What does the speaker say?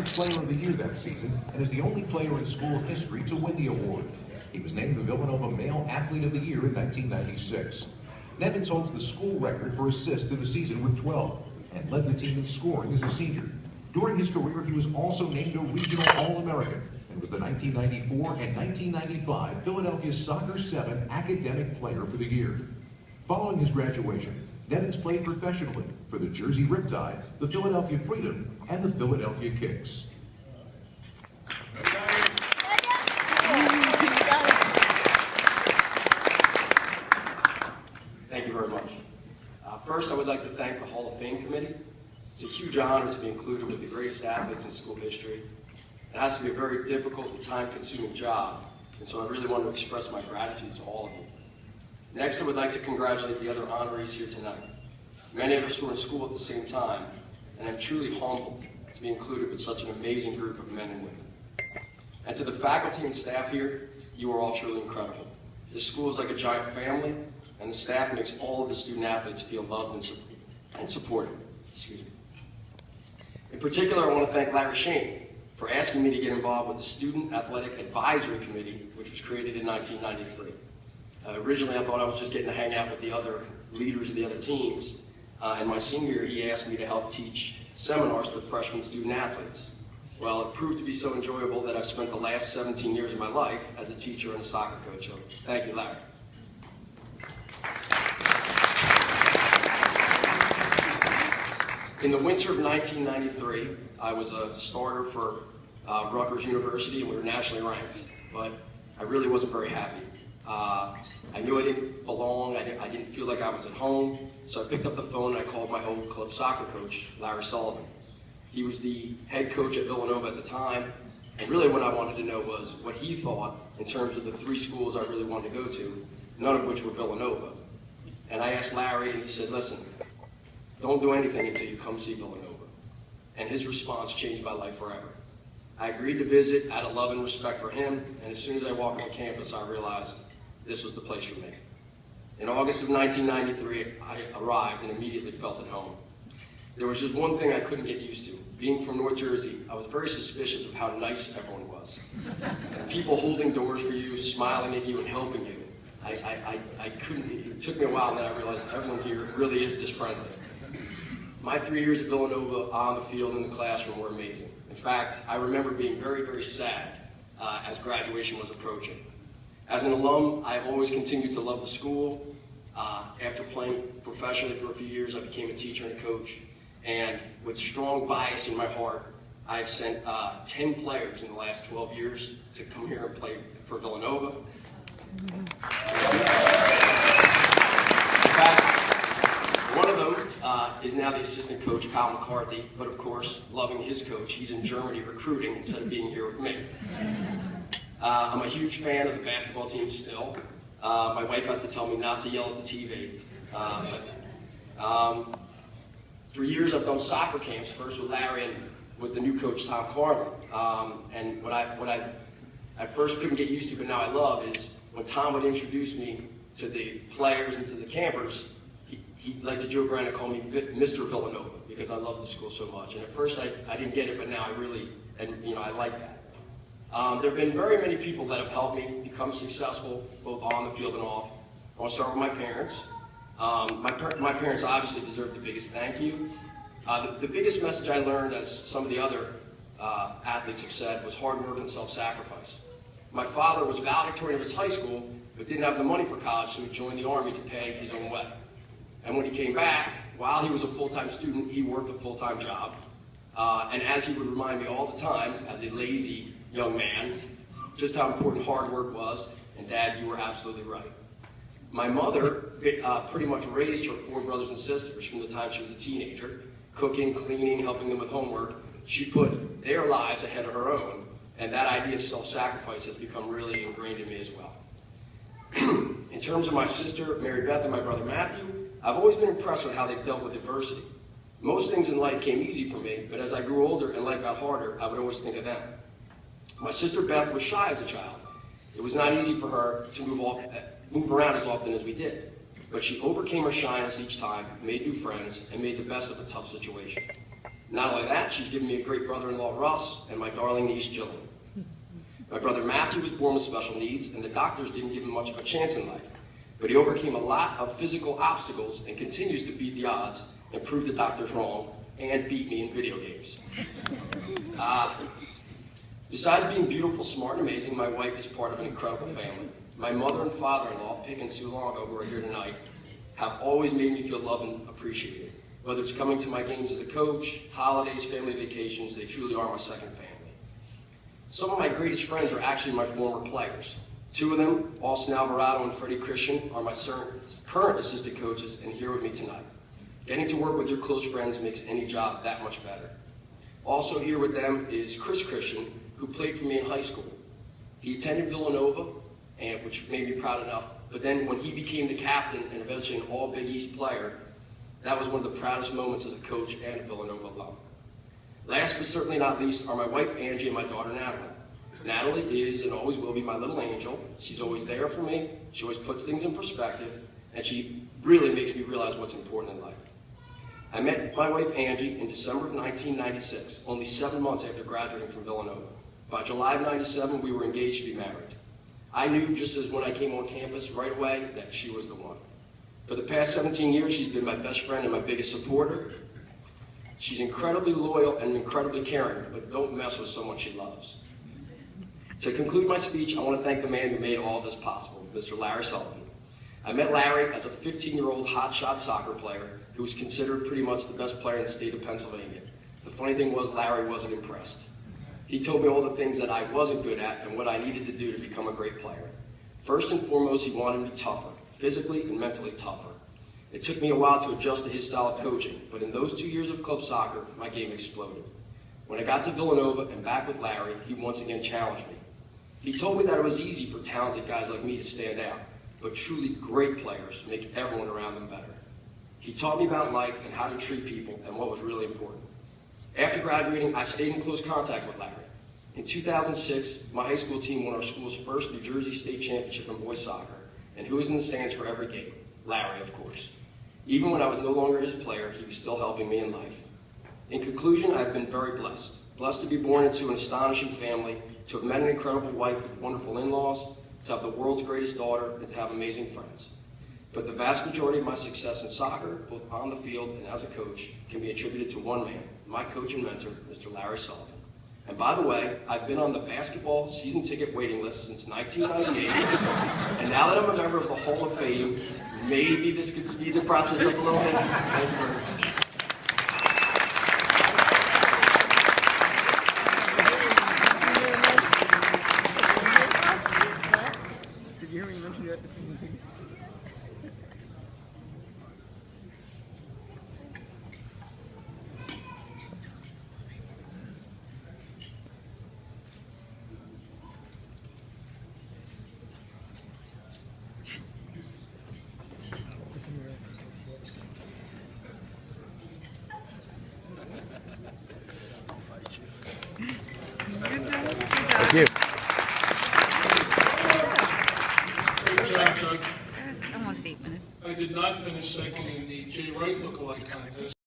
named Player of the Year that season and is the only player in school history to win the award. He was named the Villanova Male Athlete of the Year in 1996. Nevins holds the school record for assists in a season with 12 and led the team in scoring as a senior. During his career, he was also named a regional All-American and was the 1994 and 1995 Philadelphia Soccer 7 Academic Player for the Year. Following his graduation, Nevins played professionally for the Jersey Riptide, the Philadelphia Freedom, and the Philadelphia Kicks. Thank you very much. First, I would like to thank the Hall of Fame Committee. It's a huge honor to be included with the greatest athletes in school history. It has to be a very difficult and time-consuming job, and so I really want to express my gratitude to all of you. Next, I would like to congratulate the other honorees here tonight. Many of us were in school at the same time, and I'm truly humbled to be included with such an amazing group of men and women. And to the faculty and staff here, you are all truly incredible. This school is like a giant family, and the staff makes all of the student athletes feel loved and supported. Excuse me. In particular, I want to thank Larry Shane for asking me to get involved with the Student Athletic Advisory Committee, which was created in 1993. Originally, I thought I was just getting to hang out with the other leaders of the other teams. In my senior year, he asked me to help teach seminars to freshman student athletes. Well, it proved to be so enjoyable that I've spent the last 17 years of my life as a teacher and a soccer coach. So thank you, Larry. In the winter of 1993, I was a starter for Rutgers University, and we were nationally ranked, but I really wasn't very happy. I knew I didn't belong, I didn't feel like I was at home, so I picked up the phone and I called my old club soccer coach, Larry Sullivan. He was the head coach at Villanova at the time, and really what I wanted to know was what he thought in terms of the 3 schools I really wanted to go to, none of which were Villanova. And I asked Larry, and he said, listen, don't do anything until you come see Villanova. And his response changed my life forever. I agreed to visit out of love and respect for him, and as soon as I walked on campus, I realized this was the place for me. In August of 1993, I arrived and immediately felt at home. There was just one thing I couldn't get used to. Being from North Jersey, I was very suspicious of how nice everyone was. People holding doors for you, smiling at you, and helping you. I couldn't, it took me a while, and then I realized everyone here really is this friendly. My 3 years at Villanova on the field and in the classroom were amazing. In fact, I remember being very, very sad as graduation was approaching. As an alum, I've always continued to love the school. After playing professionally for a few years, I became a teacher and a coach. And with strong bias in my heart, I've sent 10 players in the last 12 years to come here and play for Villanova. In fact, one of them is now the assistant coach, Kyle McCarthy, but of course, loving his coach, he's in Germany recruiting instead of being here with me. I'm a huge fan of the basketball team still. My wife has to tell me not to yell at the TV. For years I've done soccer camps, first with Larry and with the new coach, Tom Carlin. And what I at first couldn't get used to, but now I love, is when Tom would introduce me to the players and to the campers, he'd like to joke around and call me Mr. Villanova because I love the school so much. And at first I didn't get it, but now I really, I like that. There have been very many people that have helped me become successful, both on the field and off. I want to start with my parents. My parents obviously deserve the biggest thank you. The biggest message I learned, as some of the other athletes have said, was hard work and self-sacrifice. My father was valedictorian of his high school, but didn't have the money for college, so he joined the Army to pay his own way. And when he came back, while he was a full-time student, he worked a full-time job. And as he would remind me all the time, as a lazy young man, just how important hard work was, and Dad, you were absolutely right. My mother pretty much raised her 4 brothers and sisters from the time she was a teenager, cooking, cleaning, helping them with homework. She put their lives ahead of her own, and that idea of self-sacrifice has become really ingrained in me as well. In terms of my sister, Mary Beth, and my brother Matthew, I've always been impressed with how they've dealt with adversity. Most things in life came easy for me, but as I grew older and life got harder, I would always think of them. My sister Beth was shy as a child. It was not easy for her to move around as often as we did, but she overcame her shyness each time, made new friends, and made the best of a tough situation. Not only that, she's given me a great brother-in-law, Russ, and my darling niece, Jillian. My brother Matthew was born with special needs, and the doctors didn't give him much of a chance in life. But he overcame a lot of physical obstacles and continues to beat the odds and prove the doctors wrong and beat me in video games. Besides being beautiful, smart, and amazing, my wife is part of an incredible family. My mother and father-in-law, Pick and Sue Longo, who are here tonight, have always made me feel loved and appreciated. Whether it's coming to my games as a coach, holidays, family vacations, they truly are my second family. Some of my greatest friends are actually my former players. Two of them, Austin Alvarado and Freddie Christian, are my current assistant coaches and here with me tonight. Getting to work with your close friends makes any job that much better. Also here with them is Chris Christian, who played for me in high school. He attended Villanova, which made me proud enough, but then when he became the captain and eventually an all Big East player, that was one of the proudest moments as a coach and a Villanova alum. Last but certainly not least are my wife Angie and my daughter Natalie. Natalie is and always will be my little angel. She's always there for me, she always puts things in perspective, and she really makes me realize what's important in life. I met my wife Angie in December of 1996, only 7 months after graduating from Villanova. By July of 97, we were engaged to be married. I knew just as when I came on campus right away that she was the one. For the past 17 years, she's been my best friend and my biggest supporter. She's incredibly loyal and incredibly caring, but don't mess with someone she loves. To conclude my speech, I want to thank the man who made all this possible, Mr. Larry Sullivan. I met Larry as a 15-year-old hotshot soccer player who was considered pretty much the best player in the state of Pennsylvania. The funny thing was Larry wasn't impressed. He told me all the things that I wasn't good at and what I needed to do to become a great player. First and foremost, he wanted me tougher, physically and mentally tougher. It took me a while to adjust to his style of coaching, but in those 2 years of club soccer, my game exploded. When I got to Villanova and back with Larry, he once again challenged me. He told me that it was easy for talented guys like me to stand out, but truly great players make everyone around them better. He taught me about life and how to treat people and what was really important. After graduating, I stayed in close contact with Larry. In 2006, my high school team won our school's first New Jersey State Championship in boys soccer, and who was in the stands for every game? Larry, of course. Even when I was no longer his player, he was still helping me in life. In conclusion, I've been very blessed. Blessed to be born into an astonishing family, to have met an incredible wife with wonderful in-laws, to have the world's greatest daughter, and to have amazing friends. But the vast majority of my success in soccer, both on the field and as a coach, can be attributed to one man, my coach and mentor, Mr. Larry Sullivan. And by the way, I've been on the basketball season ticket waiting list since 1998, and now that I'm a member of the Hall of Fame, maybe this could speed the process up a little bit. Thank you very much. Did you hear me mention that? Thank you. Almost 8 minutes. I did not finish second in the Jay Wright lookalike contest.